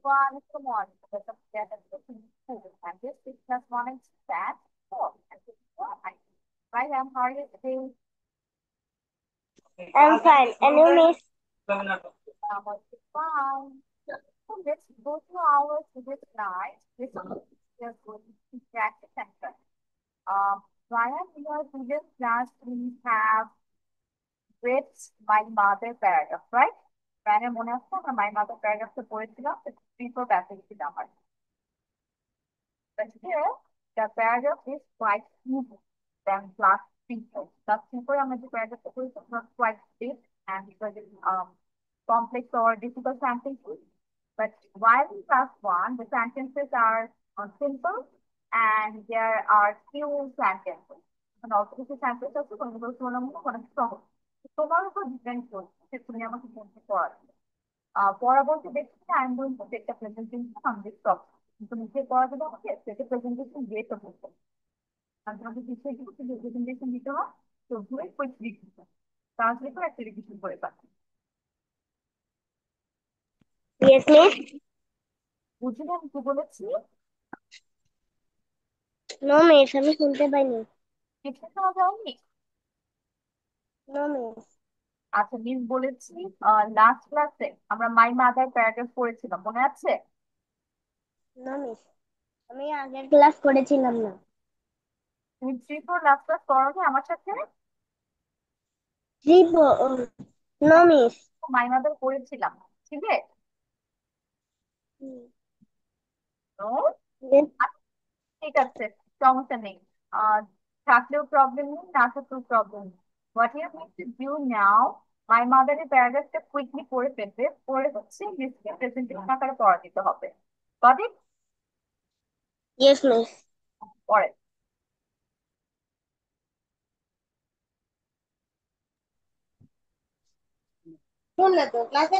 One, come on, welcome together to the food. And this is just one and that four. And this is what I right. I'm hard today. I'm fine. And you, miss? It's fine. So let's go to our this night. This is just going to practice center. Ryan, in our previous class, we have read my mother paragraph, right? Ryan, মনে আছে আমরা my mother paragraph পড়েছিলাম? It's before basic আমার. But here, the paragraph is quite easy than class people. Class people are the paragraph is not quite big and because it's complex or difficult sentences. But while in class one, the sentences are simple and there are few sentences. And also কিছু sentences আছে কোনগুলো তুলনামূলক অনেক সহজ। তোমার উপর depend করছে যে তুমি আমাকে কোনটি পড়াবে। পরবর্তী দেখছি I am going to take the presentation on this topic. কিন্তু নিজে পড়া যদি আমাকে সেটা প্রেজেন্টেশন দিয়ে তো বলতে আর তোমাকে পিছিয়ে কিছু প্রেজেন্টেশন দিতে হয় তো ঘুরে কুইক রিভিশন তাহলে তো একটা রিভিশন করে পাচ্ছি Yes, miss? বুঝলে আমি কি বলেছি No, miss. আমি শুনতে পাইনি। কিছু শোনা যায়নি No, miss. আচ্ছা মিস বলেছি লাস্ট ক্লাসে আমরা মাই মাদার প্যারাগ্রাফ পড়েছিলাম মনে আছে No, miss. আমি আগের ক্লাস করেছিলাম না। তুমি থ্রি ফোর লাস্ট ক্লাস করোনি আমার সাথে জি, no, miss. মাই মাদার পড়েছিলাম ঠিক আছে তো Yes, ঠিক আছে সমস্যা নেই আহ থাকলেও প্রবলেম নেই না থাকলেও প্রবলেম নেই what you need to do now my মাদারের প্যারাগ্রাফটা কুইকলি পড়ে ফেলবে পড়ে হচ্ছে মিসকে প্রেজেন্টেশন আকারে পড়া দিতে হবে গট ইট yes, miss. পড়ে শুনলে তো ক্লাসে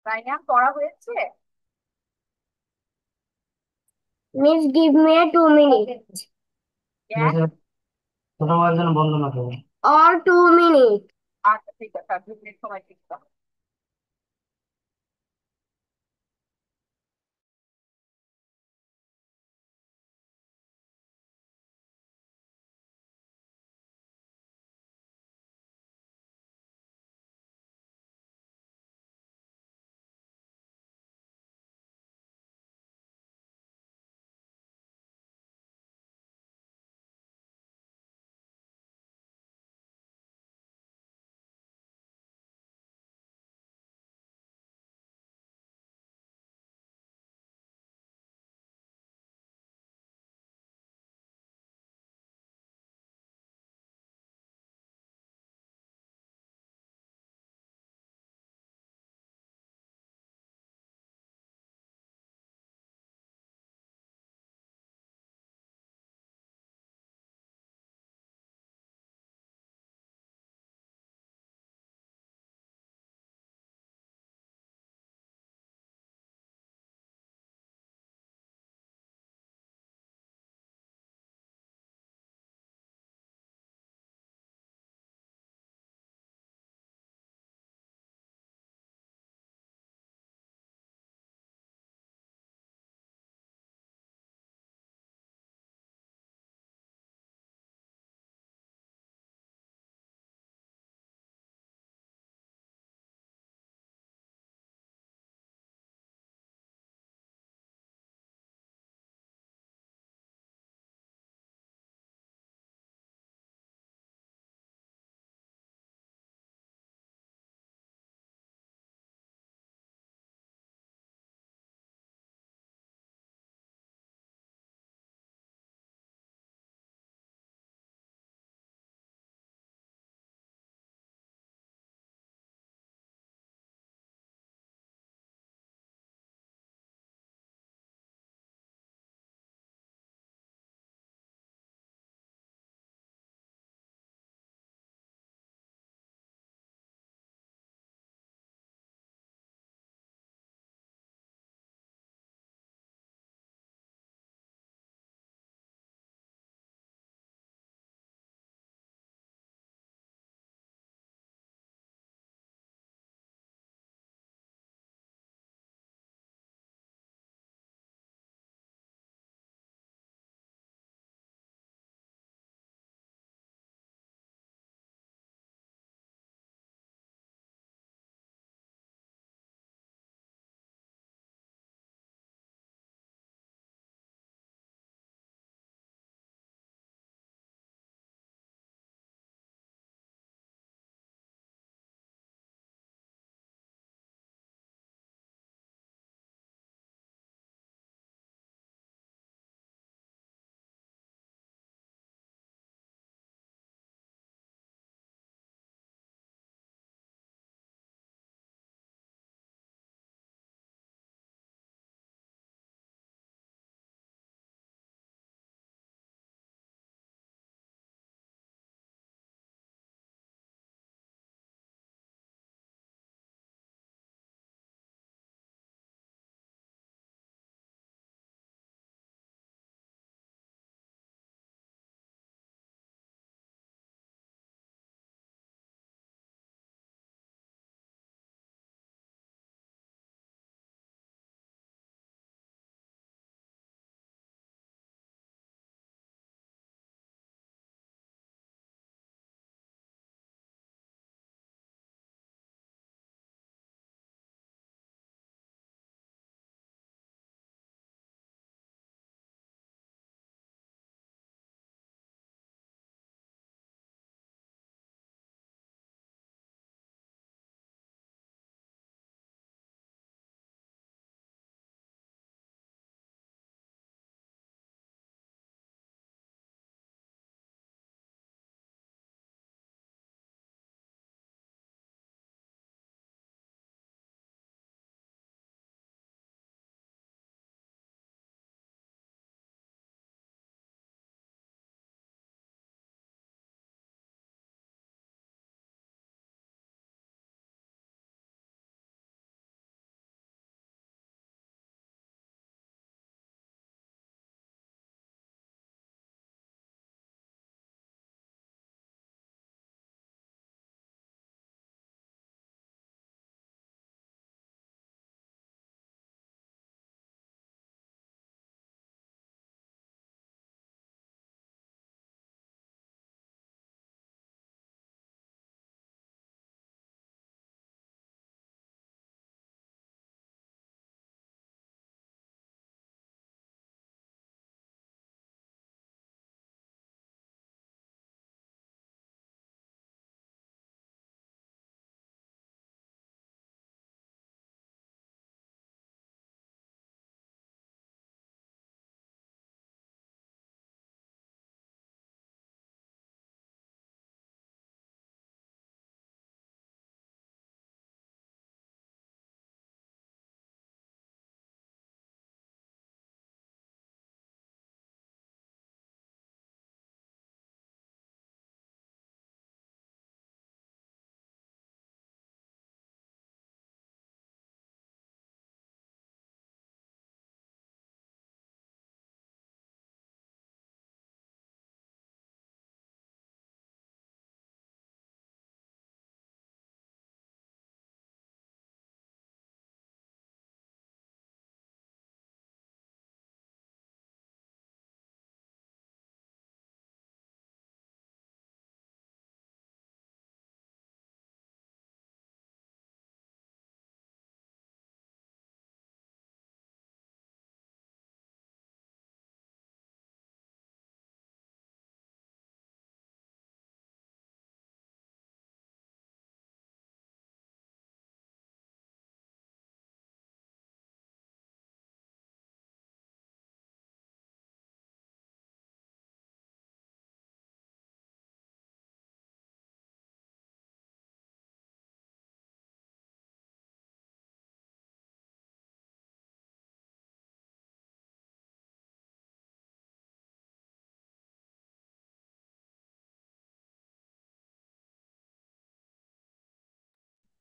রায়হান পড়া হয়েছে? মিস গিভ মি 2 মিনিট ঠিক ক্যাট। আছে, ছোট ভাইয়ের জন্য বন্ধ না করো। or 2 মিনিট আচ্ছা ঠিক আছে, আর 2 মিনিট সময় ঠিক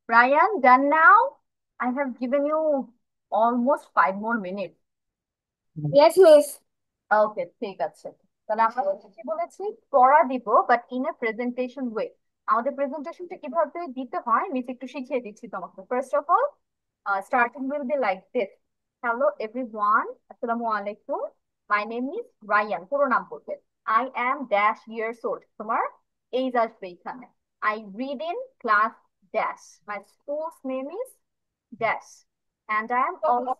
Ryan, done now? I have given you almost 5 more minutes. Yes, miss. ওকে, ঠিক আছে। তাহলে আমরা হচ্ছে কি বলেছি, পড়া দিব but in a presentation way. আমাদের প্রেজেন্টেশনটা কিভাবে দিতে হয় মিস একটু শিখিয়ে দিচ্ছি তোমাকে। First of all, starting will be like this. Hello everyone, আসসালামু আলাইকুম। My name is Ryan, পুরো নাম বলবে। I am dash years old, তোমার এইজ আসবে এখানে। I read in class dash, my school's name is dash, and I am also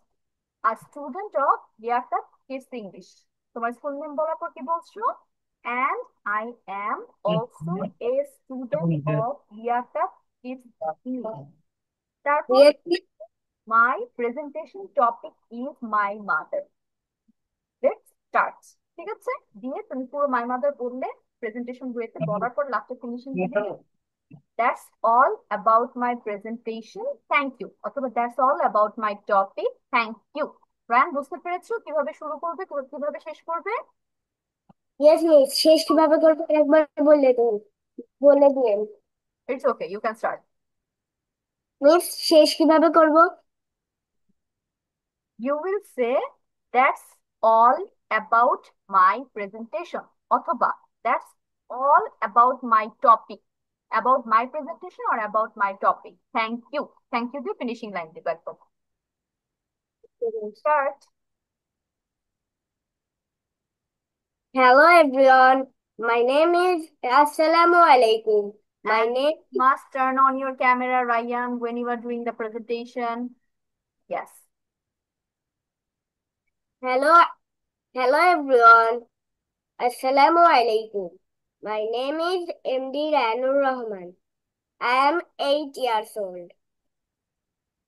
a student of Liaquat Kids English. তোমার school name বলার পর কি বলছো? And I am also a student of Liaquat Kids English. তারপর Yes, my presentation topic is my mother. Let's start. ঠিক আছে, দিয়ে তুমি পুরো মাই মাদার বললে, প্রেজেন্টেশন বইতে বলার পর লাস্টে ফিনিশিং দিবে that's all about my presentation, thank you, অথবা that's all about my topic, thank you. Rayan, বুঝতে পেরেছো কিভাবে শুরু করবে কিভাবে শেষ করবে? yes, miss. শেষ কিভাবে করবো একবার বলে দিন। It's okay, you can start. Miss, শেষ কিভাবে করবো? You will say that's all about my presentation, অথবা that's all about my topic, about my presentation or about my topic, thank you দিয়ে ফিনিশিং লাইন দিবে একদম। Start. Hello everyone. My name is Assalamu alaikum. My And name must turn on your camera, Ryan, when you are doing the presentation. Yes. hello hello everyone. Assalamu alaikum. My name is MD Ranur Rahman. I am 8 years old.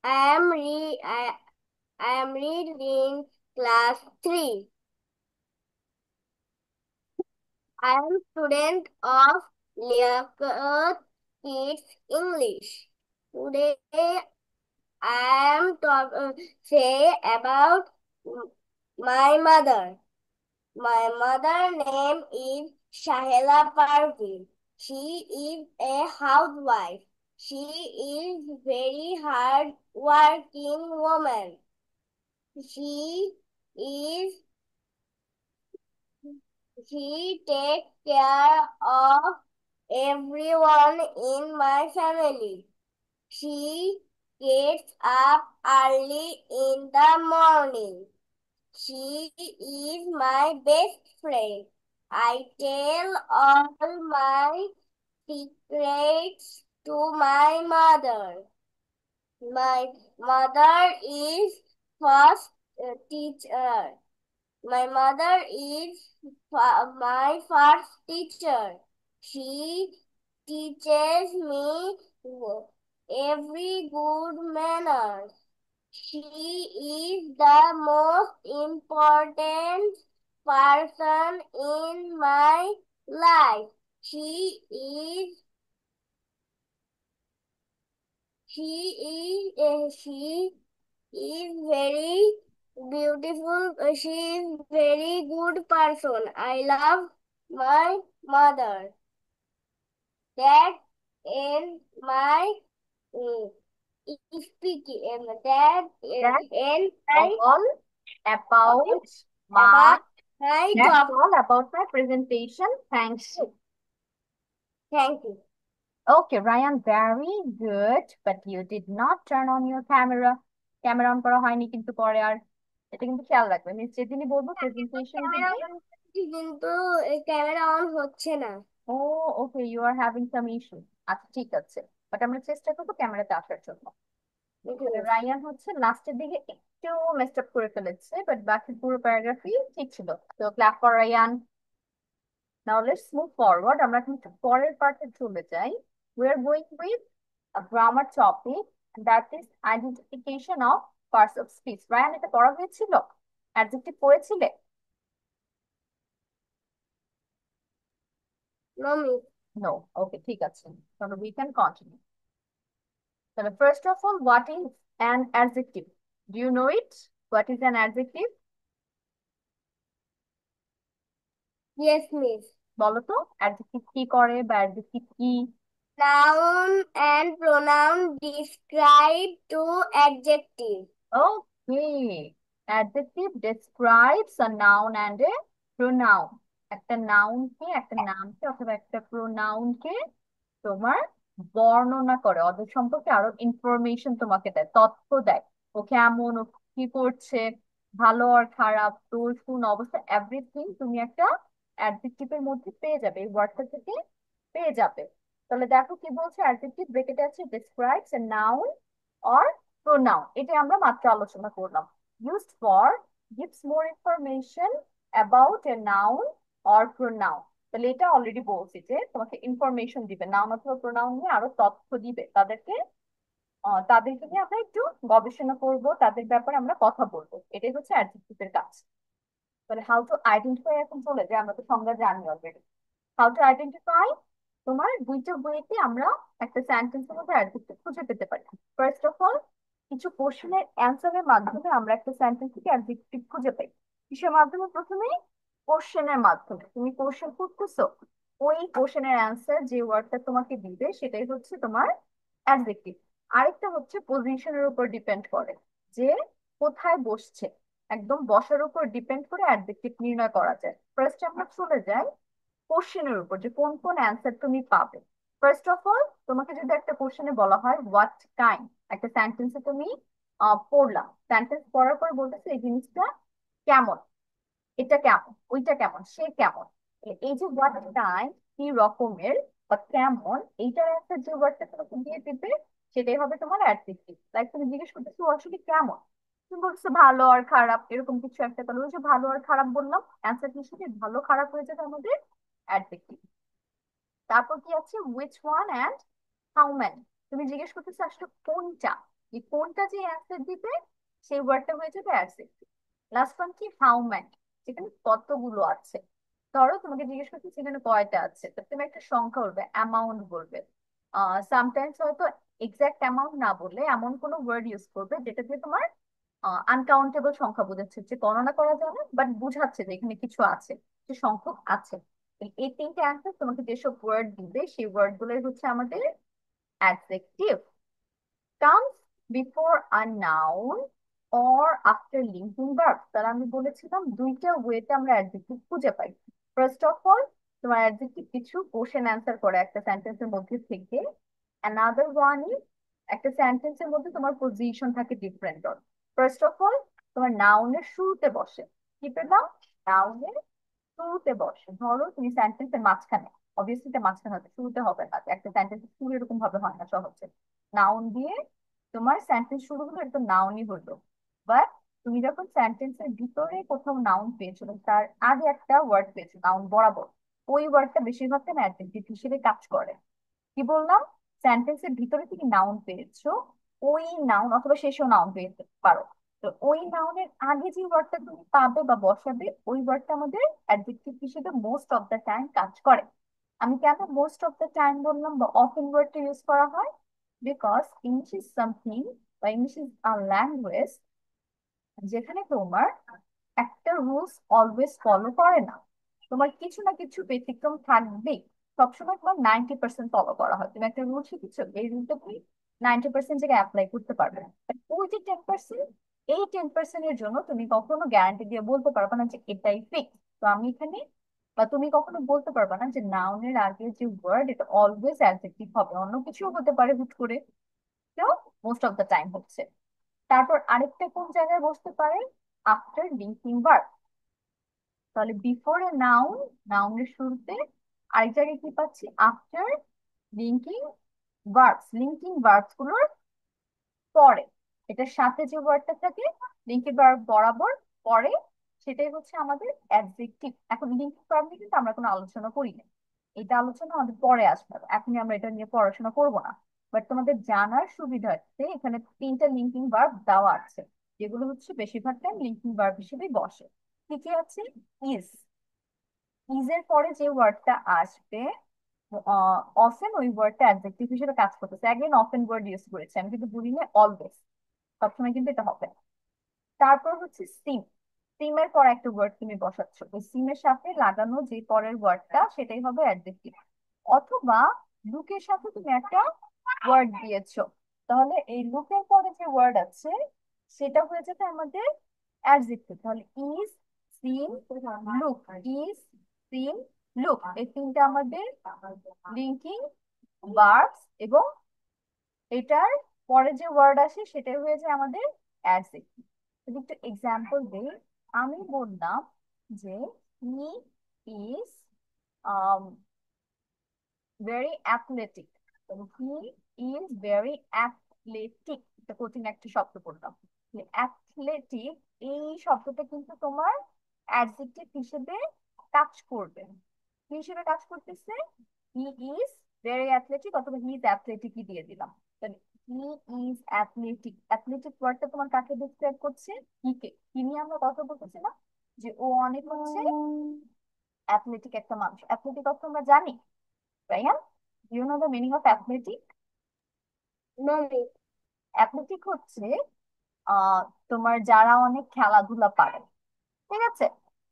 I am reading class 3. I am student of Liaquat Kids English. Today I am say about my mother. My mother name is Shahela Parveen. She is a housewife. She is very hard working woman. She is She takes care of everyone in my family. She gets up early in the morning. She is my best friend. I tell all my secrets to my mother. My mother is first teacher. My mother is my first teacher. She teaches me every good manners. She is the most important person in my life. She is very beautiful. She is very good person. I love my mother. That and my speaking. That That's and my all about my, about my that's topic. all about my presentation. Thank you. Thank you. Okay, Ryan, very good. But you did not turn on your camera. Camera on করা হয়নি কিন্তু পরে আর, এটা কিন্তু খেয়াল রাখবে। Miss যেদিনই বলবো presentation দিবে। কিন্তু ক্যামেরা অন হচ্ছে না। Oh okay, you are having some issue. আচ্ছা ঠিক আছে, বাট আমরা চেষ্টা করবো ক্যামেরাতে আসার জন্য। রায়ান হচ্ছে লাস্টের দিকে একটু মেসড আপ করে ফেলেছে, বাট বাকি পুরো প্যারাগ্রাফই ঠিক ছিল। তো clap for Rayan. Now let's move forward, আমরা কিন্তু পরের পার্টে চলে যাই। We are going with a grammar topic, and that is identification of parts of speech. Rayan, এটা পড়া হয়েছিল? অ্যাডজেক্টিভ পড়েছিলে? No, miss. নো, ওকে ঠিক আছে, তাহলে we can continue. তাহলে first of all, what is an adjective? Do you know it? What is an adjective? Yes, miss. বলো তো, অ্যাডজেক্টিভ কি করে বা অ্যাডজেক্টিভ কি? Noun and pronoun describe two adjectives. Okay. Adjective describes a noun and a pronoun. একটা নাউনকে, একটা নামকে অথবা একটা প্রোনাউনকে তোমার বর্ণনা করে, ওদের সম্পর্কে আরো ইনফরমেশন তোমাকে দেয়, তথ্য দেয়। ও কেমন, ও কি করছে, ভালো আর খারাপ, দোষ গুণ অবস্থা, এভরিথিং তুমি একটা অ্যাডজেক্টিভের মধ্যে পেয়ে যাবে, এই ওয়ার্ডটা থেকে পেয়ে যাবে। তাহলে দেখো কি বলছে, অ্যাডজেক্টিভ ব্রেকেটে আছে describes a noun or pronoun, এটা আমরা মাত্র আলোচনা করলাম। used for gives more information about a noun or pronoun, তাহলে এটা অলরেডি বলছি যে তোমাকে ইনফরমেশন দিবে, নাউন অথবা প্রোনাউন নিয়ে আরো তথ্য দিবে, তাদেরকে নিয়ে আমরা একটু গবেষণা করব, তাদের ব্যাপারে আমরা কথা বলবো, এটাই হচ্ছে অ্যাডজেক্টিভের কাজ। তাহলে হাউ টু আইডেন্টিফাই এখন চলে যায়, আমরা তো সংজ্ঞা জানি অলরেডি। হাউ টু আইডেন্টিফাই, তোমার দুইটা ওয়েতে আমরা একটা সেন্টেন্সের মধ্যে অ্যাডজেক্টিভ খুঁজে পেতে পারি। ফার্স্ট অফ অল, কিছু কোশ্চেনের অ্যান্সারের মাধ্যমে আমরা একটা সেন্টেন্স থেকে অ্যাডজেক্টিভ খুঁজে পাই। কিসের মাধ্যমে? প্রথমে কোশ্চেনের মাধ্যমে, তুমি কোশ্চেন করতেছো, ওই কোশ্চেনের অ্যান্সার যে ওয়ার্ডটা তোমাকে দিবে সেটাই হচ্ছে তোমার অ্যাডজেক্টিভ। আরেকটা হচ্ছে পজিশনের উপর ডিপেন্ড করে, যে কোথায় বসছে, একদম বসার উপর ডিপেন্ড করে অ্যাডজেক্টিভ নির্ণয় করা যায়। ফার্স্ট আমরা চলে যাই কোশ্চেনের উপর, যে কোন কোন অ্যান্সার তুমি পাবে। ফার্স্ট অফ অল, তোমাকে যদি একটা কোশ্চেনে বলা হয় হোয়াট কাইন্ড, একটা সেন্টেন্সে তুমি পড়লাম, সেন্টেন্স পড়ার পর বলতেছে এই জিনিসটা কেমন, এটা কেমন, ওইটা কেমন, সে কেমন। এই যে হোয়াট কাইন্ড, কি রকমের বা কেমন, এইটার অ্যান্সার যে ওয়ার্ডটা তোমাকে দিয়ে দিবে সেটাই হবে তোমার অ্যাডজেক্টিভ। লাইক তুমি জিজ্ঞেস করতেছো ও আসলে কেমন, তুমি বলছো ভালো আর খারাপ, এরকম কিছু একটা, তাহলে ওই যে ভালো আর খারাপ বললাম, অ্যান্সার হিসেবে ভালো খারাপ হয়ে যাবে আমাদের অ্যাডজেক্টিভ। তারপর কি আছে, which one and how many, তুমি জিজ্ঞেস করতেছো আসলে কোনটা, এই কোনটা যে অ্যান্সার দিবে সেই ওয়ার্ডটা হয়ে যাবে অ্যাডজেক্টিভ। লাস্ট ওয়ান কি, হাউ ম্যানি, যেখানে কতগুলো আছে। ধরো তোমাকে জিজ্ঞেস করছি সেখানে কয়টা আছে, তো তুমি একটা সংখ্যা বলবে, অ্যামাউন্ট বলবে। সামটাইমস হয়তো এক্সাক্ট অ্যামাউন্ট না বললে এমন কোনো ওয়ার্ড ইউজ করবে যেটা দিয়ে তোমার আনকাউন্টেবল সংখ্যা বোঝাচ্ছে, যে গণনা করা যায় না বাট বুঝাচ্ছে যে এখানে কিছু আছে, যে সংখ্যক আছে। এই তিনটে অ্যান্সার তোমাকে যেসব ওয়ার্ড দিবে সেই ওয়ার্ড গুলোই হচ্ছে আমাদের adjective. comes before a noun or after linking verbs, তাহলে আমি বলেছিলাম দুইটা ওয়েতে আমরা অ্যাডজেক্টিভ খুঁজে পাই। ফার্স্ট অফ অল, তোমার অ্যাডজেক্টিভ কিছু কোশ্চেন অ্যান্সার করে একটা সেন্টেন্সের মধ্যে থেকে। অ্যানাদার ওয়ান ইজ, একটা সেন্টেন্সের মধ্যে তোমার পজিশন থাকে ডিফারেন্ট। ফার্স্ট অফ অল, তোমার নাউনের শুরুতে বসে, কি পেলাম, নাউনের শুরুতে বসে। ধরো তুমি সেন্টেন্সের মাঝখানে, অবভিয়াসলি এটা মাঝখানে হবে, শুরুতে হবে না, একটা সেন্টেন্স শুরু এরকম ভাবে হয় না সহজে। নাউন দিয়ে তোমার সেন্টেন্স শুরু হলো, এটা তো নাউনই হলো। বাট তুমি যখন সেন্টেন্সের ভিতরে কোথাও নাউন পেয়েছো, মানে তার আগে একটা ওয়ার্ড পেয়েছো নাউন বরাবর, ওই ওয়ার্ডটা বেশিরভাগ টাইম অ্যাডজেক্টিভ হিসেবে কাজ করে। কি বললাম, সেন্টেন্সের ভিতরে থেকে নাউন পেয়েছো, ওই নাউন অথবা শেষেও নাউন পেতে পারো, তো ওই নাউনের আগে যে ওয়ার্ডটা তুমি পাবে বা বসাবে ওই ওয়ার্ডটা আমাদের অ্যাডজেক্টিভ হিসেবে মোস্ট অফ দ্য টাইম কাজ করে। আমি কেন মোস্ট অফ দ্য টাইম বললাম বা অফেন ওয়ার্ডটা ইউজ করা হয়, বিকজ ইংলিশ ইজ সামথিং, বা ইংলিশ ইজ আ ল্যাঙ্গুয়েজ যেখানে তোমার একটা রুলস অলওয়েজ ফলো করে না, তোমার কিছু না কিছু ব্যতিক্রম থাকবেই। সবসময় তোমার 90% ফলো করা হয়, তুমি একটা রুল শিখেছো, এই রুলটা তুমি 90% জায়গায় অ্যাপ্লাই করতে পারবে না, But ওই যে 10%, এই 10% এর জন্য তুমি কখনো গ্যারান্টি দিয়ে বলতে পারবে না যে এটাই ফিক্স। তো আমি এখানে, বা তুমি কখনো বলতে পারবে না যে নাউনের আগে যে ওয়ার্ড এটা অলওয়েজ অ্যাডজেক্টিভ হবে, অন্য কিছুও হতে পারে হুট করে, তো মোস্ট অফ দ্য টাইম হচ্ছে। তারপর আরেকটা কোন জায়গায় বসতে পারে, আফটার লিঙ্কিং ভার্ব। তাহলে বিফোর এ নাউন, নাউনের শুরুতে, আরেক জায়গায় কি পাচ্ছি, after linking verbs, linking verbs গুলোর পরে, এটার সাথে যে ওয়ার্ডটা থাকে লিঙ্কিং ভার্ব বরাবর পরে, সেটাই হচ্ছে আমাদের অ্যাডজেক্টিভ। এখন লিঙ্কিং ভার্ব নিয়ে কিন্তু আমরা কোনো আলোচনা করি না, এটা আলোচনা আমাদের পরে আসবে, এখনই আমরা এটা নিয়ে পড়াশোনা করব না। বাট তোমাদের জানার সুবিধার্থে এখানে তিনটা লিঙ্কিং ভার্ব দেওয়া আছে, যেগুলো হচ্ছে বেশিরভাগ টাইম লিঙ্কিং ভার্ব হিসেবে বসে। কি কি আছে, ইজ, ইজের পরে যে ওয়ার্ডটা আসবে অফেন ওই ওয়ার্ডটা অ্যাডজেক্টিভ হিসেবে কাজ করতেছে, অ্যাগেন অফেন ওয়ার্ড ইউজ করেছে, আমি কিন্তু বলি না অলওয়েজ, সবসময় কিন্তু এটা হবে। তারপর হচ্ছে সিম, সিমের পর একটা ওয়ার্ড তুমি বসাচ্ছ, ওই সিমের সাথে লাগানো যে পরের ওয়ার্ডটা সেটাই হবে অ্যাডজেক্টিভ। অথবা লুকের সাথে তুমি একটা ওয়ার্ড দিয়েছো, তাহলে এই লুকের পরে যে ওয়ার্ড আছে সেটা হয়ে যাবে আমাদের অ্যাডজেক্টিভ। তাহলে is, seem, look. Is, seem, look, এই তিনটা আমাদের লিঙ্কিং ভার্বস, এবং এটার পরে যে ওয়ার্ড আসে সেটাই হয়ে যায় আমাদের অ্যাডজেক্টিভ। যদি একটু এক্সাম্পল দিই, আমি বললাম যে he is very athletic. He is very athletic, এটা কঠিন একটা শব্দ বললাম। অ্যাথলেটিক এই শব্দটা কিন্তু তোমার অ্যাডজেক্টিভ হিসেবে কাজ করবে। কি হিসেবে কাজ করতেছে? হি ইজ ভেরি অ্যাথলেটিক, অথবা হি ইজ অ্যাথলেটিকই দিয়ে দিলাম। তাহলে হি ইজ অ্যাথলেটিক, অ্যাথলেটিক ওয়ার্ডটা তোমার কাকে ডিসক্রাইব করছে? হিকে। কি নিয়ে আমরা কথা বলতেছিলাম যে ও অনেক হচ্ছে অ্যাথলেটিক একটা মানুষ। অ্যাথলেটিক অর্থ আমরা জানি, Rayan? You know the meaning of athletic? No, miss. Athletic হচ্ছে আহ তোমার যারা অনেক খেলাধুলা পারে, ঠিক আছে?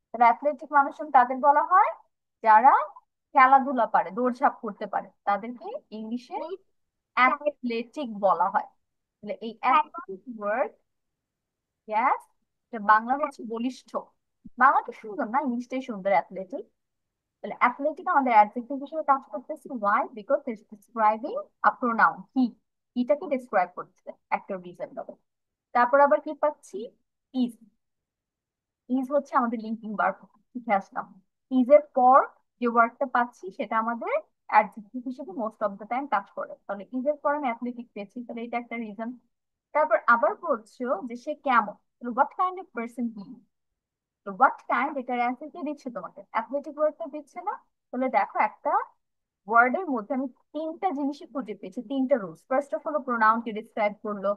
তাহলে অ্যাথলেটিক মানুষজন তাদের বলা হয় যারা খেলাধুলা পারে, দৌড়ঝাঁপ করতে পারে, তাদেরকে ইংলিশে Miss, অ্যাথলেটিক বলা হয়। তাহলে এই অ্যাথলেটিক ওয়ার্ড, ইয়াস, এটা বাংলা হচ্ছে বলিষ্ঠ। বাংলাটা সুন্দর না, ইংলিশটাই সুন্দর, অ্যাথলেটিক। তাহলে অ্যাথলেটিক আমাদের অ্যাডজেক্টিভ হিসেবে কাজ করতেছে। Why? Because it's describing a pronoun. হিটাকে ডিসক্রাইব করতেছে একটা রিজন হবে। তারপর আবার কি পাচ্ছি? ইজ। ইজ হচ্ছে আমাদের লিঙ্কিং ভার্ব, শিখে আসলাম। ইজ এর পর যে ওয়ার্ডটা পাচ্ছি সেটা আমাদের অ্যাডজেক্টিভ হিসেবে মোস্ট অফ দ্য টাইম কাজ করে। তাহলে ইজ এর পর আমি অ্যাথলেটিক পেয়েছি, তাহলে এটা একটা রিজন। তারপর আবার বলছো যে সে কেমন, what kind of person he. তো হোয়াট কাইন্ড, এটার অ্যান্সার কি দিচ্ছে তোমাকে? অ্যাথলেটিক ওয়ার্ডটা দিচ্ছে না? তাহলে দেখো একটা ওয়ার্ডের মধ্যে আমি তিনটা জিনিসই খুঁজে পেয়েছি, তিনটা রুলস। ফার্স্ট অফ হলো প্রোনাউন কে ডিসক্রাইব করলো,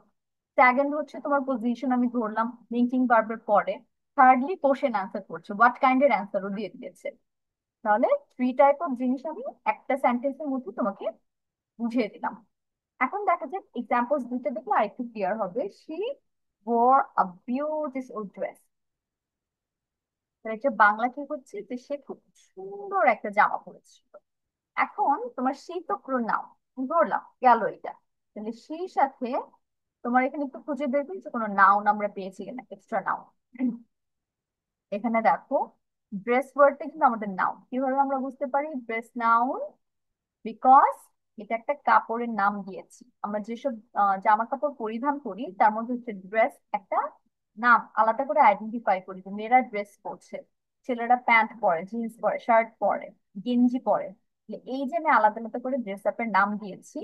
সেকেন্ড হচ্ছে তোমার পজিশন আমি ধরলাম লিঙ্কিং ভার্বের পরে, থার্ডলি কোশ্চেন আনসার করছে, হোয়াট কাইন্ড এর অ্যান্সারও দিয়ে দিয়েছে। তাহলে থ্রি টাইপ অফ জিনিস আমি একটা সেন্টেন্সের মধ্যে তোমাকে বুঝিয়ে দিলাম। এখন দেখা যাক এক্সাম্পলস দুইটা দেখলে আরেকটু ক্লিয়ার হবে। She wore a beautiful dress. এটা বাংলা কি হচ্ছে যে সে খুব সুন্দর একটা জামা পরেছিল। এখন তোমার সেই তো প্রোনাউন ধরলাম গেল এটা। তাহলে সেই সাথে তোমার এখানে একটু খুঁজে দেখবে যে কোনো নাউন আমরা পেয়েছি কিনা, এক্সট্রা নাউন। এখানে দেখো ড্রেস ওয়ার্ডটা কিন্তু আমাদের নাউন। কিভাবে আমরা বুঝতে পারি ড্রেস নাউন? বিকজ এটা একটা কাপড়ের নাম দিয়েছি। আমরা যেসব জামা কাপড় পরিধান করি তার মধ্যে হচ্ছে ড্রেস একটা নাম, আলাদা করে আইডেন্টিফাই করি যে মেয়েরা ড্রেস পরছে, ছেলেরা প্যান্ট পরে, জিন্স পরে, শার্ট পরে, গেঞ্জি পরে। এই যে আমি আলাদা আলাদা করে ড্রেস আপের নাম দিয়েছি,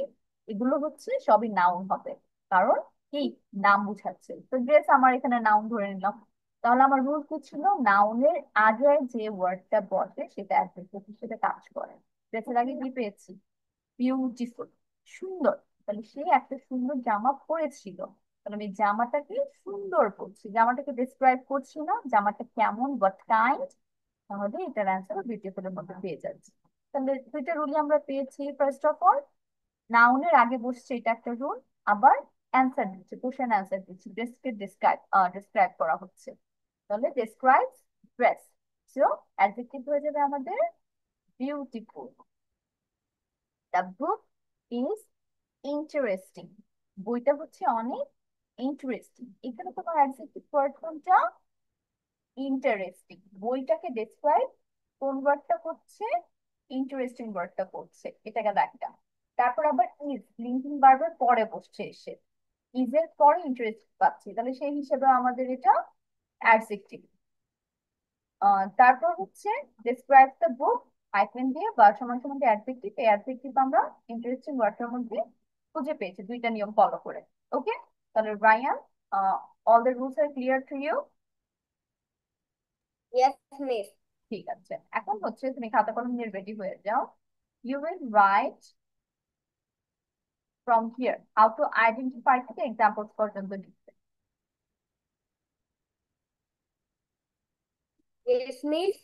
এগুলো হচ্ছে সবই নাউন হবে। কারণ কি, নাম বুঝাচ্ছে। তো ড্রেস আমার এখানে নাউন ধরে নিলাম। তাহলে আমার রুল কি ছিল? নাউনের আগে যে ওয়ার্ডটা বসে সেটা অ্যাডজেক্টিভ হিসেবে কাজ করে। ড্রেসের আগে কি পেয়েছি? বিউটিফুল, সুন্দর। তাহলে সে একটা সুন্দর জামা পরেছিল, তাহলে আমি জামাটাকে সুন্দর করছি, জামাটাকে ডিসক্রাইব করছি না জামাটা কেমন, হোয়াট কাইন্ড। তাহলে এটার অ্যান্সার বিউটিফুল এর মধ্যে পেয়ে যাচ্ছি। তাহলে দুইটা রুলই আমরা পেয়েছি। ফার্স্ট অফ অল নাউনের আগে বসছে, এটা একটা রুল। আবার অ্যান্সার দিচ্ছে, কোশ্চেন অ্যান্সার দিচ্ছে, ড্রেসকে ডিসক্রাইব ডিসক্রাইব করা হচ্ছে। তাহলে ডিসক্রাইব ড্রেস, সো অ্যাডজেক্টিভ হয়ে যাবে আমাদের beautiful. The book is interesting, বইটা হচ্ছে অনেক ইন্টারেস্টিং। এখানে তোমার অ্যাডজেক্টিভ ওয়ার্ড কোনটা? ইন্টারেস্টিং। বইটাকে ডেসক্রাইব কোন ওয়ার্ডটা করছে? ইন্টারেস্টিং ওয়ার্ডটা করছে। এটা গেল একটা। তারপর আবার ইজ লিঙ্কিং ভার্বের পরে বসছে এসে, ইজ এর পরে ইন্টারেস্ট পাচ্ছি, তাহলে সেই হিসেবে আমাদের এটা অ্যাডজেক্টিভ। তারপর হচ্ছে ডেসক্রাইব দ্য বুক, হাইফেন দিয়ে বা সমান সমান অ্যাডজেক্টিভ, এই অ্যাডজেক্টিভ আমরা ইন্টারেস্টিং ওয়ার্ডটার মধ্যে খুঁজে পেয়েছি দুইটা নিয়ম ফলো করে। ওকে, তাহলে Ryan, all the rules are clear to you? Yes, miss. ঠিক আছে, এখন হচ্ছে তুমি খাতা কলম নিয়ে রেডি হয়ে যাও। You will write from here how to identify থেকে এক্সাম্পলস পর্যন্ত লিখতে। Yes, miss.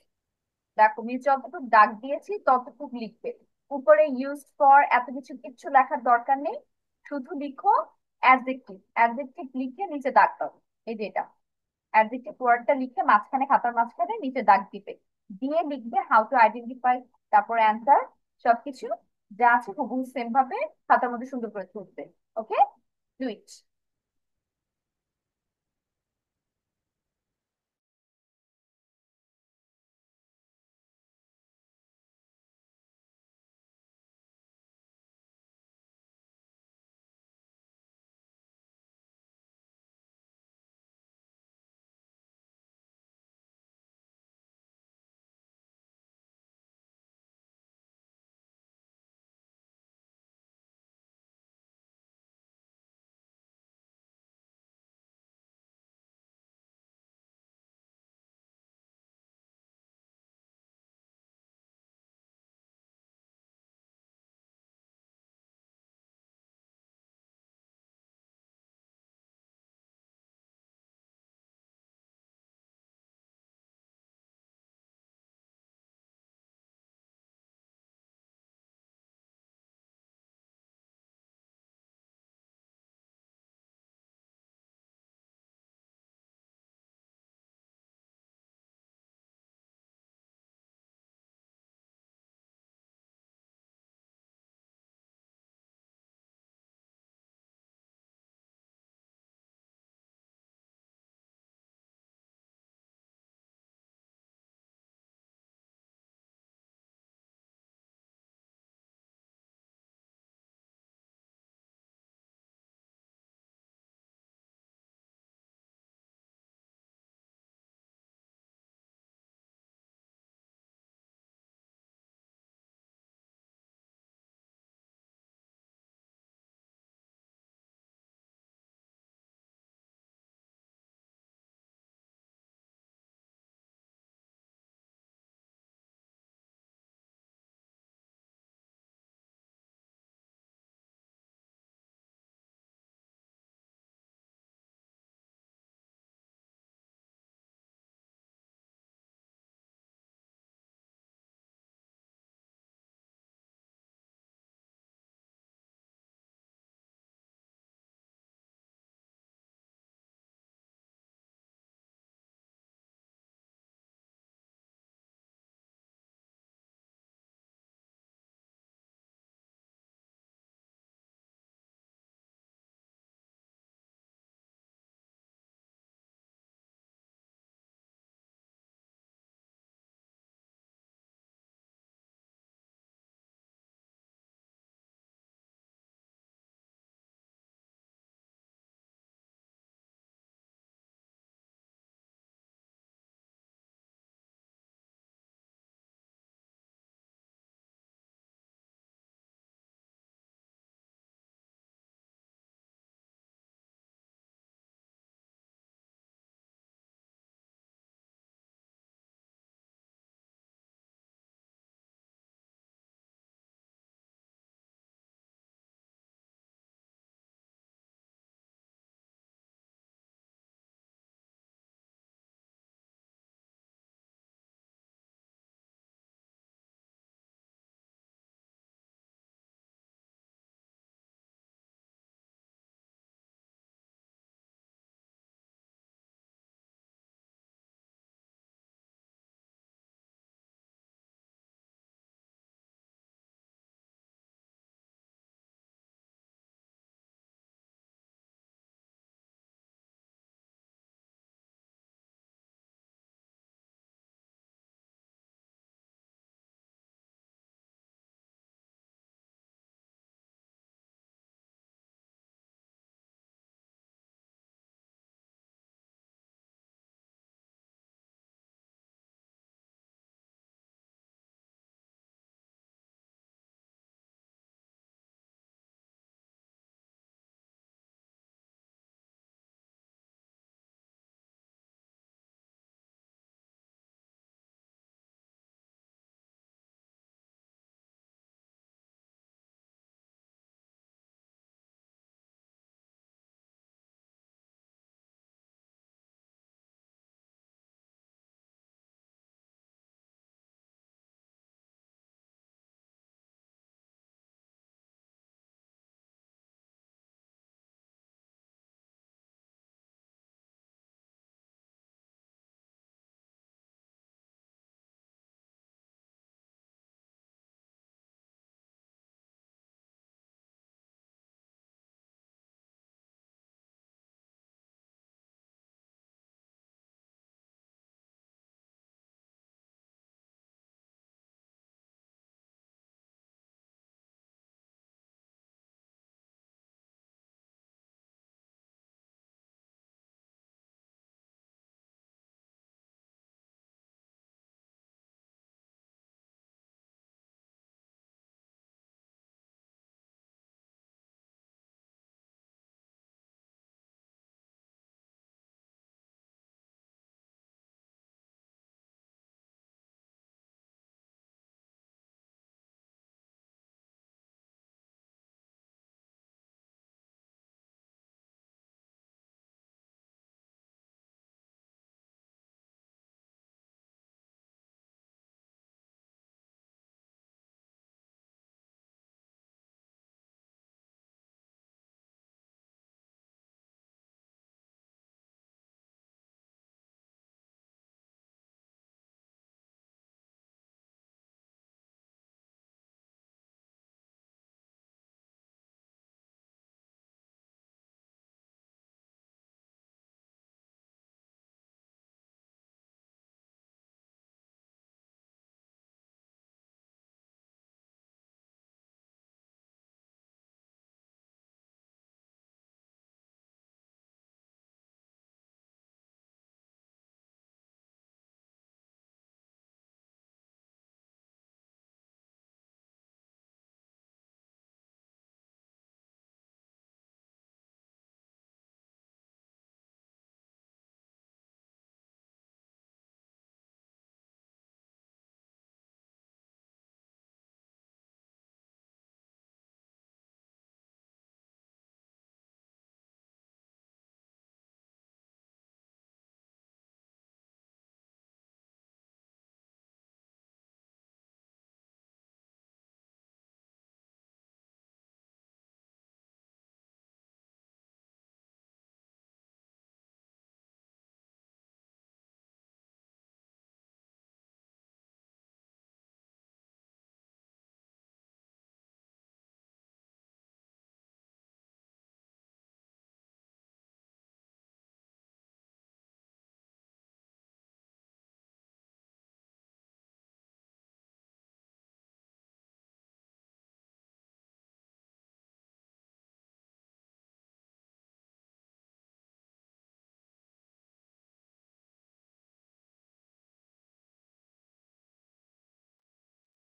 দেখো আমি যতটুকু দাগ দিয়েছি ততটুকু লিখবে। উপরে ইউজ ফর এত কিছু কিচ্ছু লেখার দরকার নেই, শুধু লিখো অ্যাডজেক্টিভ। অ্যাডজেক্টিভ লিখে নিচে দাগ দাও। এই যে এটা অ্যাডজেক্টিভ ওয়ার্ডটা লিখে মাঝখানে, খাতার মাঝখানে নিচে দাগ দিবে, দিয়ে লিখবে হাউ টু আইডেন্টিফাই, তারপর অ্যান্সার, সবকিছু যা আছে হুবহু সেম ভাবে খাতার মধ্যে সুন্দর করে তুলবে। Okay, do it.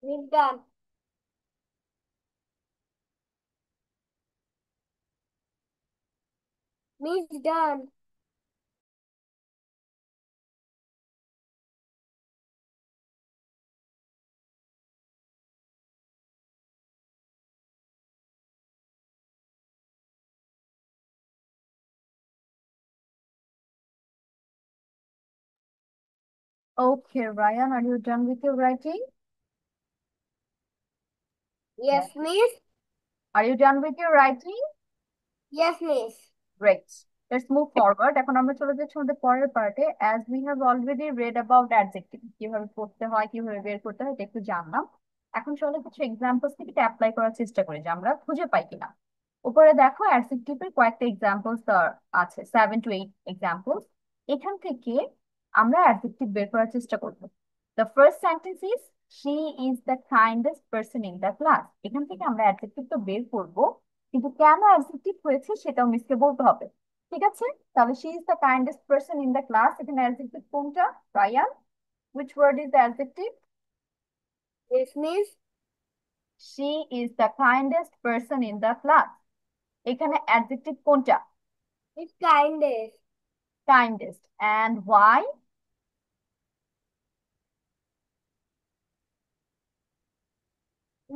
Miss done. Miss done. Okay, Ryan, are you done with your writing? Yes, Miss. Are you done with your writing? Yes, Miss. Great. Let's move forward. এখন আমরা চলে যাচ্ছি আমাদের পরের পার্টে। As we have already read about adjective, কিভাবে পড়তে হয়, কিভাবে বের করতে হয়, এটা একটু জানলাম। এখন চলো কিছু এক্সাম্পলস থেকে এটা অ্যাপ্লাই করার চেষ্টা করি যে আমরা খুঁজে পাই কিনা। উপরে দেখো অ্যাডজেক্টিভের কয়েকটা এক্সাম্পলস আছে, 7 to 8 এক্সাম্পলস। এখান থেকে আমরা অ্যাডজেক্টিভ বের করার চেষ্টা করব। The first sentence is she is the kindest person in the class. এখান থেকে আমরা অ্যাডজেক্টিভ তো বের করব, কিন্তু কেন অ্যাডজেক্টিভ হয়েছে সেটাও মিসকে বলতে হবে। ঠিক আছে, তাহলে she is the kindest person in the class, এখানে অ্যাডজেক্টিভ কোনটা? Ryan, which word is the adjective? Yes, Miss. She is the kindest person in the class, এখানে অ্যাডজেক্টিভ কোনটা? It's kindest. Kindest. And why?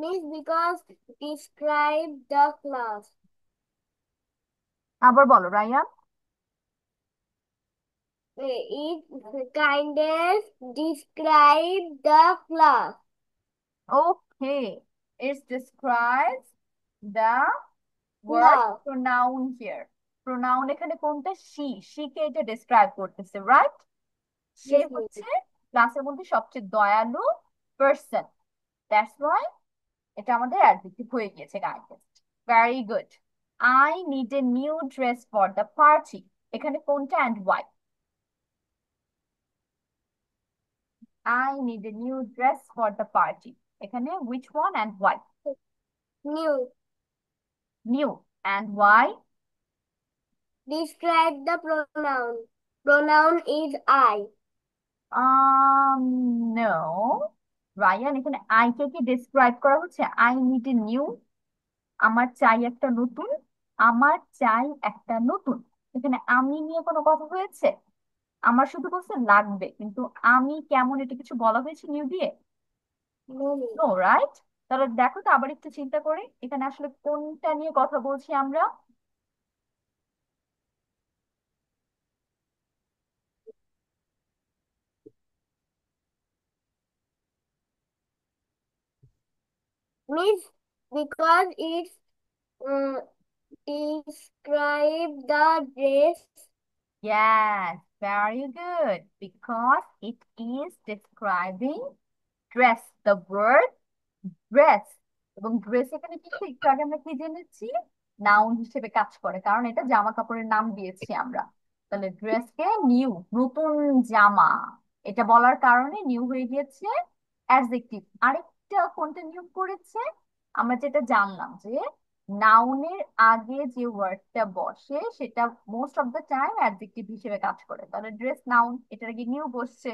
Miss, because describe the class. আবার বলো Ryan. It's kindest describe the class. Okay, it describes the word Class. pronoun here. Pronoun এখানে কোনটা? she কে এটা describe করতেছে, right? সে Yes, Miss. হচ্ছে ক্লাসের মধ্যে সবচেয়ে দয়ালু পার্সন, দ্যাটস ওয়াই এটা আমাদের অ্যাডজেক্টিভ হয়ে গিয়েছে kindest. Very good. I need a new dress for the party, এখানে কোনটা and why? I need a new dress for the party, এখানে which one and why? New. New. And why? Describe the pronoun. Pronoun is I. No. Ryan, এখানে I কে কি describe করা হচ্ছে? I need a new, আমার চাই একটা নতুন, আমার চাই একটা নতুন, এখানে আমি নিয়ে কোনো কথা হয়েছে? আমার শুধু বলছে লাগবে, কিন্তু আমি কেমন এটা কিছু বলা হয়েছে নিউ দিয়ে? No, Miss. No, right? তাহলে দেখো তো আবার একটু চিন্তা করে এখানে আসলে কোনটা নিয়ে কথা বলছি আমরা? Miss, because it's uh, describe the dress. Yes, very good. Because it is describing dress, the word dress. এবং ড্রেস এখানে কিন্তু একটু আগে আমরা কি জেনেছি? নাউন হিসেবে কাজ করে, কারণ এটা জামা কাপড়ের নাম দিয়েছি আমরা। তাহলে ড্রেসকে নিউ, নতুন জামা, এটা বলার কারণে নিউ হয়ে গিয়েছে অ্যাডজেক্টিভ। আরেকটা কোনটা নিয়োগ করেছে? আমরা যেটা জানলাম যে নাউনের আগে যে ওয়ার্ডটা বসে সেটা most of the time adjective হিসেবে কাজ করে। তাহলে ড্রেস নাউন, এটার আগে নিউ বসছে,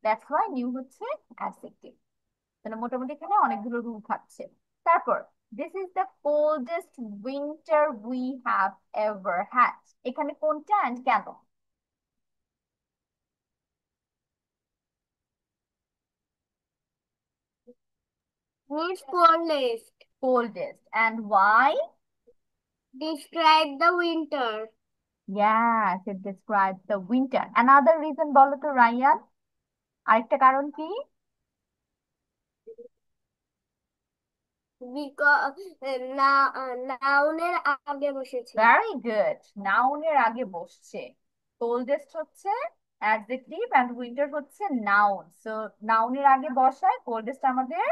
দ্যাটস ওয়াই নিউ হচ্ছে অ্যাডজেক্টিভ। তাহলে মোটামুটি এখানে অনেকগুলো রুল থাকছে। তারপর this is the coldest winter we have ever had, এখানে কোনটা অ্যান্ড কেন? Miss, coldest. Coldest. And why? Describe the winter. Yes, it describes the winter. Another reason বলো তো রায়ান, আরেকটা কারণ কি? Because নাউনের আগে বসেছে। ভেরি গুড, নাউনের আগে বসছে। কোল্ডেস্ট হচ্ছে অ্যাডজেক্টিভ এন্ড উইন্টার হচ্ছে নাউন, সো নাউনের আগে বসায় কোল্ডেস্ট আমাদের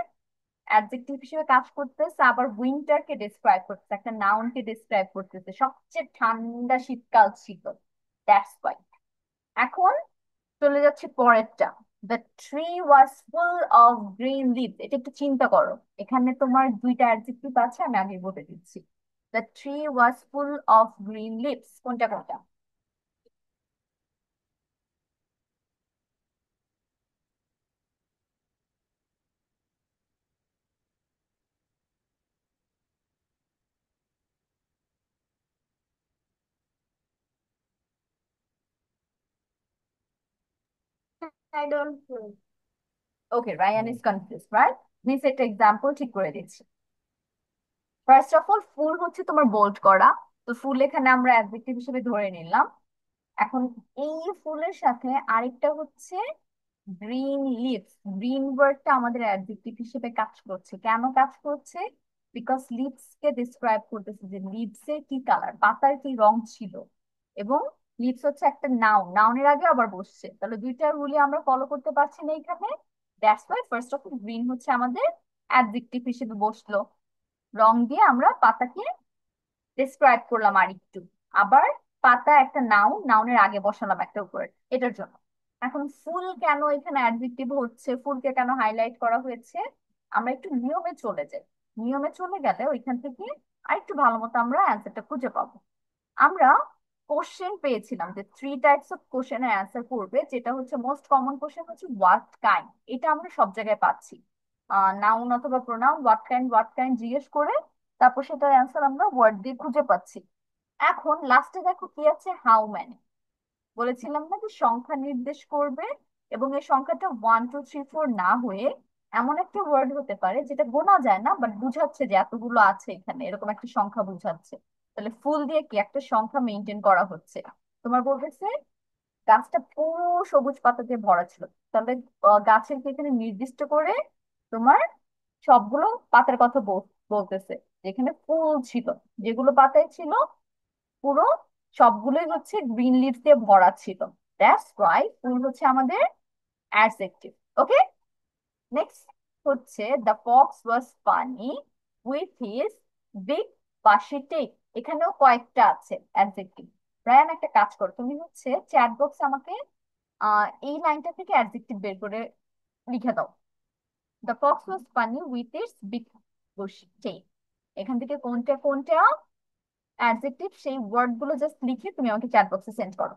অ্যাডজেক্টিভ হিসেবে কাজ করতেছে, আবার উইন্টারকে ডিসক্রাইব করতেছে, একটা নাউনকে ডিসক্রাইব করতেছে, সবচেয়ে ঠান্ডা শীতকাল ছিল, দ্যাটস ওয়াই। এখন চলে যাচ্ছে পরেরটা। The tree was full of green leaves, এটা একটু চিন্তা করো, এখানে তোমার দুইটা অ্যাডজেক্টিভ আছে, আমি আগে বলে দিচ্ছি। The tree was full of green leaves, কোনটা কোনটা? I don't know. Okay, Ryan is confuse, right? Miss একটা এক্সাম্পল ঠিক করে দিচ্ছি। ফার্স্ট অফ অল, ফুল হচ্ছে তোমার বোল্ড করা, তো ফুল এখানে আমরা অ্যাডজেক্টিভ হিসেবে ধরে নিলাম। এখন এই ফুলের সাথে আরেকটা হচ্ছে গ্রিন লিভস। গ্রিন ওয়ার্ডটা আমাদের অ্যাডজেক্টিভ হিসেবে কাজ করছে। কেন কাজ করছে? বিকজ লিভস কে ডিসক্রাইব করতেছে যে লিভস এর কি কালার, পাতার কি রং ছিল। এবং লিভস হচ্ছে একটা নাউন, নাউনের আগে আবার বসছে, তাহলে দুইটা রুলই আমরা ফলো করতে পারছি না এখানে। That's why first of all green হচ্ছে আমাদের অ্যাডজেক্টিভ হিসেবে বসলো। রং দিয়ে আমরা পাতাকে ডিসক্রাইব করলাম আর একটু। আবার পাতা একটা নাউন, নাউনের আগে বসালাম একটা উপর, এটার জন্য। এখন ফুল কেন এখানে অ্যাডজেক্টিভ হচ্ছে, ফুলকে কেন হাইলাইট করা হয়েছে? আমরা একটু নিয়মে চলে যাই। নিয়মে চলে গেলে ওইখান থেকে আরেকটু ভালো মতো আমরা অ্যান্সারটা খুঁজে পাবো। আমরা কোশ্চেন পেয়েছিলাম যে 3 টাইপস অফ কোশ্চেনের অ্যান্সার করবে, যেটা হচ্ছে মোস্ট কমন কোশ্চেন হচ্ছে হোয়াট কাইন্ড। এটা আমরা সব জায়গায় পাচ্ছি, নাউন অথবা প্রোনাউন, হোয়াট কাইন্ড জিজ্ঞেস করে তারপর সেটার অ্যান্সার আমরা ওয়ার্ড দিয়ে খুঁজে পাচ্ছি। এখন লাস্টে দেখো কি আছে, হাউ ম্যানি। বলেছিলাম না যে সংখ্যা নির্দেশ করবে, এবং এই সংখ্যাটা 1 2 3 4 না হয়ে এমন একটা ওয়ার্ড হতে পারে যেটা গোনা যায় না, বাট বুঝাচ্ছে যে এতগুলো আছে এখানে, এরকম একটা সংখ্যা বুঝাচ্ছে। তাহলে ফুল দিয়ে কি একটা সংখ্যা মেনটেন করা হচ্ছে। তোমার বলতেছে গাছটা পুরো সবুজ পাতা দিয়ে ভরা ছিল, তাহলে গাছের কি এখানে নির্দিষ্ট করে তোমার সবগুলো পাতার কথা বলতেছে, যেখানে ফুল ছিল, যেগুলো পাতায় ছিল পুরো সবগুলোই হচ্ছে গ্রিন লিভস দিয়ে ভরা ছিল। দ্যাটস ওয়াই ফুল হচ্ছে আমাদের অ্যাডজেক্টিভ। ওকে, নেক্সট হচ্ছে the fox was funny with his big বাসি টেক। এখানেও কয়েকটা আছে অ্যাডজেক্টিভ। রায়ান, একটা কাজ করো, তুমি হচ্ছে চ্যাট বক্স আমাকে এই লাইনটা থেকে অ্যাডজেক্টিভ বের করে লিখে দাও। The fox was funny with its big bushy tail. এখান থেকে কোনটা কোনটা অ্যাডজেক্টিভ সেই ওয়ার্ড গুলো জাস্ট লিখে তুমি আমাকে চ্যাট বক্সে সেন্ড করো।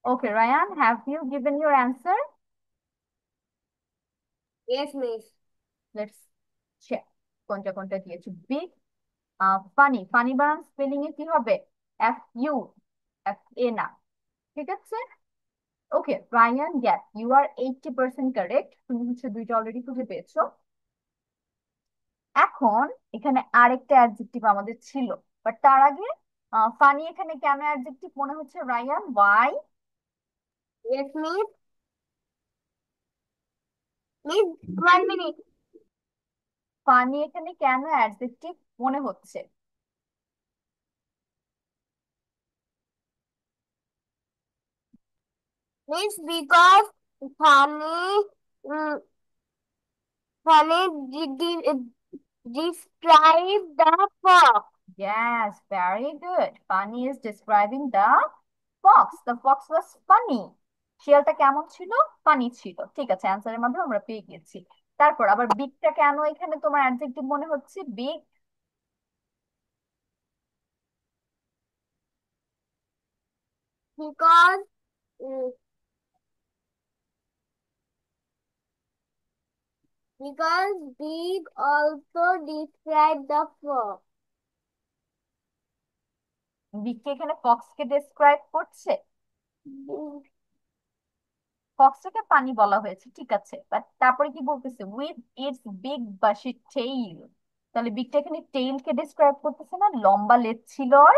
Okay, Ryan, have you given your answer? Yes, miss. Let's check কোনটা কোনটা দিয়েছো। বিগ, ফানি, ফানি বানান স্পেলিং এ কি হবে? FU, FA না, ঠিক আছে। Okay Ryan, yes, you are 80% correct. তুমি হচ্ছে দুইটা অলরেডি খুঁজে পেয়েছো। এখন এখানে আরেকটা অ্যাডজেক্টিভ আমাদের ছিল, বাট তার আগে ফানি এখানে কেন অ্যাডজেক্টিভ মনে হচ্ছে Ryan? Why? Yes, miss. Miss, 1 minute. Funny এখানে কেন অ্যাডজেক্টিভ মনে হচ্ছে? Miss, because funny, mm, funny describe the fox. Yes, very good. Funny is describing the fox. The fox was funny. শিয়ালটা কেমন ছিল? ফানি ছিল। ঠিক আছে, অ্যান্সারের মাধ্যমে আমরা পেয়ে গেছি। তারপর আবার বিগটা কেন এখানে তোমার অ্যাডজেক্টিভ মনে হচ্ছে? Big, Because, mm, because big also describe the fox. বিগকে এখানে ফক্সকে ডেসক্রাইব করছে। ফক্সটাকে ফানি বলা হয়েছে, ঠিক আছে, বাট তারপরে কি বলতেছে? With its big bushy tail. তাহলে বিগটা এখানে টেইল কে ডেসক্রাইব করতেছে না, লম্বা লেজ ছিল ওর।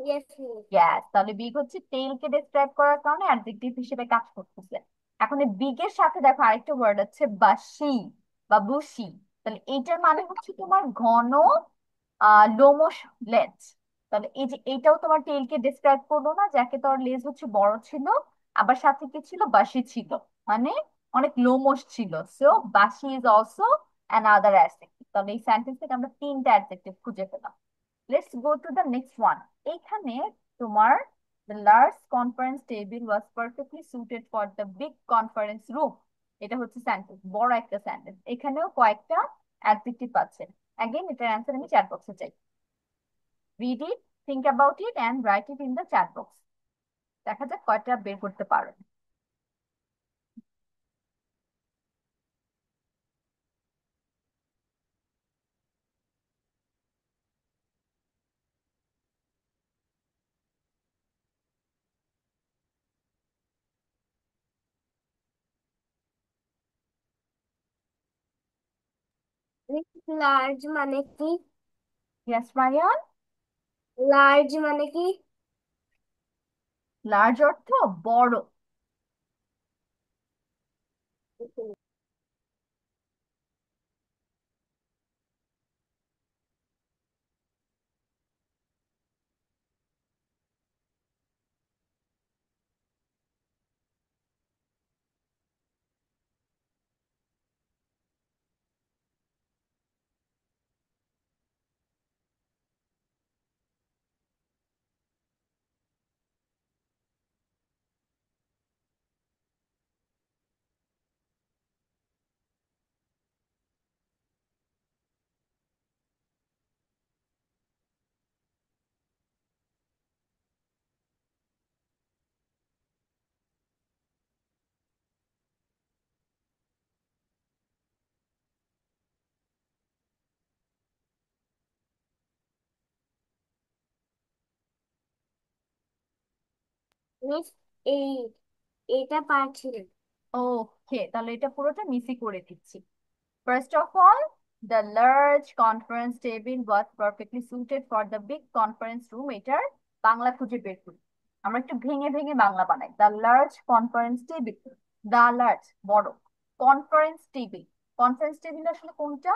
Yes, miss. গ্যাস, তাহলে বিগ হচ্ছে টেইল কে ডেসক্রাইব করার কারণে অ্যাডজেক্টিভ হিসেবে কাজ করতেছে। এখন এই বিগ এর সাথে দেখো আরেকটা ওয়ার্ড আছে বাসি বা বুশি। তাহলে এইটার মানে হচ্ছে তোমার ঘন লোমশ লেজ। তাহলে এই যে এইটাও তোমার টেইল কে ডেসক্রাইব করলো না, যাকে তোর লেজ হচ্ছে বড় ছিল, আবার সাথে কি ছিল, বাসি ছিল, মানে অনেক লোমশ ছিল। সো বাসি ইজ অলসো অ্যানাদার অ্যাডজেক্টিভ। তাহলে এই সেন্টেন্স থেকে আমরা তিনটা অ্যাডজেক্টিভ খুঁজে পেলাম। Let's go to the next one. এইখানে তোমার the large conference table was perfectly suited for the big conference room, এটা হচ্ছে সেন্টেন্স, বড় একটা সেন্টেন্স। এখানেও কয়েকটা অ্যাডজেক্টিভ আছে। अगेन এটার অ্যান্সার আমি চ্যাট বক্সে চাই। Read it, think about it and write it in the chat box. দেখা যাক কয়টা বের করতে পারো। লার্জ মানে কি? Yes Marianne. লার্জ মানে কি? লার্জ অর্থ বড়। মিস, এই এটা পারছি না। ওকে, তাহলে এটা পুরোটা মিসই করে দিচ্ছি। First of all, the large conference table was perfectly suited for the big conference room. এটার বাংলা খুঁজে বের করি। আমরা একটু ভেঙে ভেঙে বাংলা বানাই। The large conference table, the large বড়, conference table, conference table আসলে কোনটা?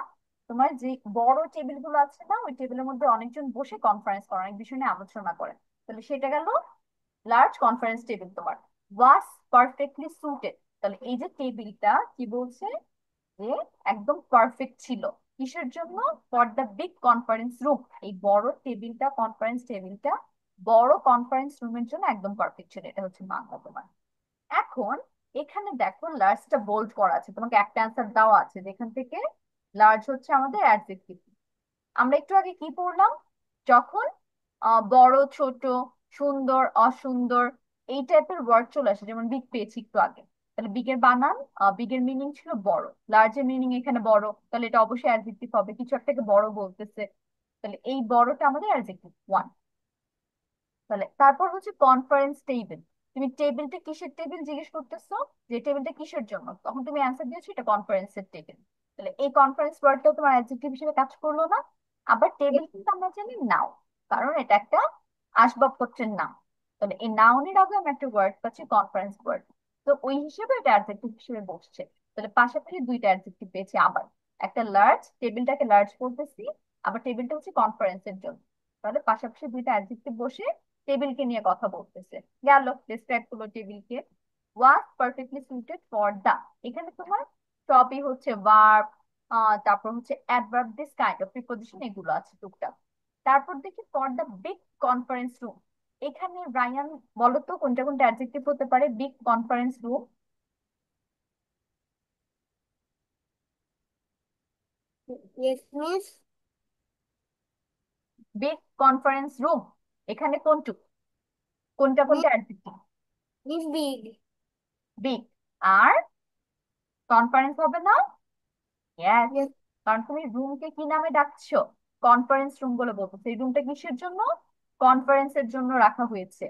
তোমার যে বড় টেবিল গুলো আছে না, ওই টেবিলের মধ্যে অনেকজন বসে কনফারেন্স করে, অনেক বিষয় নিয়ে আলোচনা করে। তাহলে সেটা গেল লার্জ কনফারেন্স টেবিল। তোমার ওয়াজ পারফেক্টলি সুটেড, তাহলে এই যে টেবিলটা কি বলছে, যে একদম পারফেক্ট ছিল কিসের জন্য, for the big conference room. এই বড় টেবিলটা, কনফারেন্স টেবিলটা বড় কনফারেন্স রুমের জন্য একদম পারফেক্ট ছিল। এটা হচ্ছে বাংলা তোমার। এখন এখানে দেখো লার্জটা বোল্ড করা আছে, তোমাকে একটা অ্যান্সার দেওয়া আছে যেখান থেকে লার্জ হচ্ছে আমাদের অ্যাডজেক্টিভ। আমরা একটু আগে কি পড়লাম, যখন বড় ছোট সুন্দর অসুন্দর এই টাইপের ওয়ার্ড চলে আসে, যেমন বিগ পেয়েছি একটু আগে, তাহলে বিগের বানান, বিগের মিনিং ছিল বড়, লার্জের মিনিং এখানে বড়, তাহলে এটা অবশ্যই অ্যাডজেক্টিভ হবে, কিছু একটাকে বড় বলতেছে। তাহলে এই বড়টা আমাদের অ্যাডজেক্টিভ ওয়ান। তাহলে তারপর হচ্ছে কনফারেন্স টেবিল। তুমি টেবিলটা কিসের টেবিল জিজ্ঞেস করতেছো, যে টেবিলটা কিসের জন্য, তখন তুমি অ্যান্সার দিয়েছো এটা কনফারেন্সের টেবিল। তাহলে এই কনফারেন্স ওয়ার্ডটাও তোমার অ্যাডজেক্টিভ হিসেবে কাজ করলো না? আবার টেবিল কিন্তু আমরা জানি নাউন, কারণ এটা একটা আসবাবপত্রের নাম। তাহলে এই নাউনের আগে আমি একটা ওয়ার্ড পাচ্ছি কনফারেন্স ওয়ার্ড, তো ওই হিসেবে এটা অ্যাডজেক্টিভ হিসেবে বসছে। তাহলে পাশাপাশি দুইটা অ্যাডজেক্টিভ পেয়েছি আবার, একটা লার্জ, টেবিলটাকে লার্জ বলতেছি, আবার টেবিলটা হচ্ছে কনফারেন্সের জন্য। তাহলে পাশাপাশি দুইটা অ্যাডজেক্টিভ বসে টেবিলকে নিয়ে কথা বলতেছে, গেল ডিসক্রাইব করলো টেবিলকে। Was perfectly suited for the, এখানে তোমার সবই হচ্ছে ভার্ব, তারপর হচ্ছে adverb, this kind of preposition এগুলো আছে টুকটাক। তারপর দেখি for the big conference room, এখানে রায়ান বলো তো কোনটা কোনটা অ্যাডজেক্টিভ হতে পারে big conference room? Yes miss. Big conference room, এখানে কোনটুক, কোনটা কোনটা অ্যাডজেক্টিভ? Miss big. বিগ আর কনফারেন্স হবে না? Yes, yes. কারণ তুমি রুমকে কি নামে ডাকছো, কনফারেন্স রুম বলে বলছো, এই রুমটা কিসের জন্য, কনফারেন্সের জন্য রাখা হয়েছে।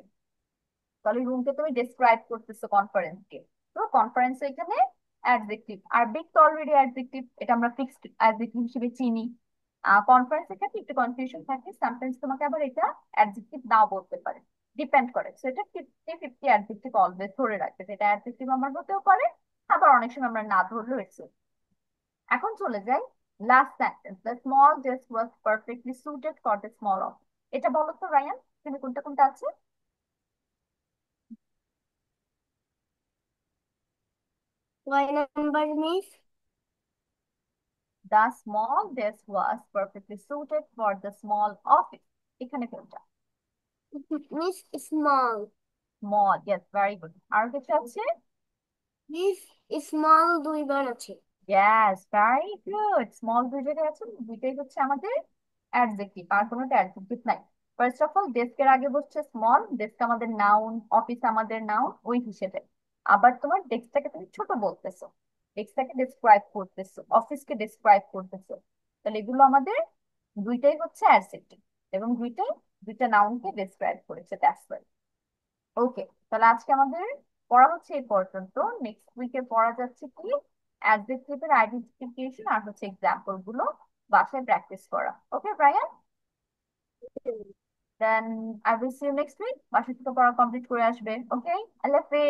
তাহলে রুমকে তুমি ডেসক্রাইব করতেছো কনফারেন্সকে, তো কনফারেন্স এখানে অ্যাডজেক্টিভ। আর বিগ তো অলরেডি অ্যাডজেক্টিভ, এটা আমরা ফিক্সড অ্যাডজেক্টিভ হিসেবে চিনি। কনফারেন্সের ক্ষেত্রে একটু কনফিউশন থাকে, সামটাইমস তোমাকে আবার এটা অ্যাডজেক্টিভ নাও বলতে পারে, ডিপেন্ড করে। সো এটা 50-50 অ্যাডজেক্টিভ অলওয়েজ ধরে রাখবে, যেটা অ্যাডজেক্টিভ আমার হতেও পারে, আবার অনেক সময় আমরা না ধরলেও ইটস। এখন চলে যাই last sentence, the small desk was perfectly suited for the small office. এটা বলো তো রায়ান, তুমি কোনটা কোনটা আছে? কয় number miss? The small desk was perfectly suited for the small office, এখানে কোনটা? Miss small. Small, yes, very good. আর কিছু আছে? মিস স্মল দুইবার আছে। Yes, very good. স্মল দুই জায়গায় আছে, দুইটাই হচ্ছে আমাদের অ্যাডজেক্টিভ, আর কোনো অ্যাডজেক্টিভ নাই। ফার্স্ট অফ অল ডেস্কের আগে বসছে স্মল, ডেস্ক আমাদের নাউন, অফিস আমাদের নাউন, ওই হিসেবে। আবার তোমার ডেস্কটাকে তুমি ছোট বলতেছো, ডেস্কটাকে ডেসক্রাইব করতেছো, অফিসকে ডেসক্রাইব করতেছো, তাহলে এগুলো আমাদের দুইটাই হচ্ছে অ্যাডজেক্টিভ, এবং দুইটাই দুইটা নাউনকে ডেসক্রাইব করেছে, দ্যাটস ওয়াই। ওকে, তাহলে আজকে আমাদের পড়া হচ্ছে এই পর্যন্ত। নেক্সট উইকে পড়া যাচ্ছে কি অ্যাডজেক্টিভের আইডেন্টিফিকেশন আর হচ্ছে এক্সাম্পল গুলো বাসায় প্র্যাকটিস করা। Okay Brian, then I will see you next week. বাসা থেকে পড়া কমপ্লিট করে আসবে। ওকে, আল্লাহ হাফেজ।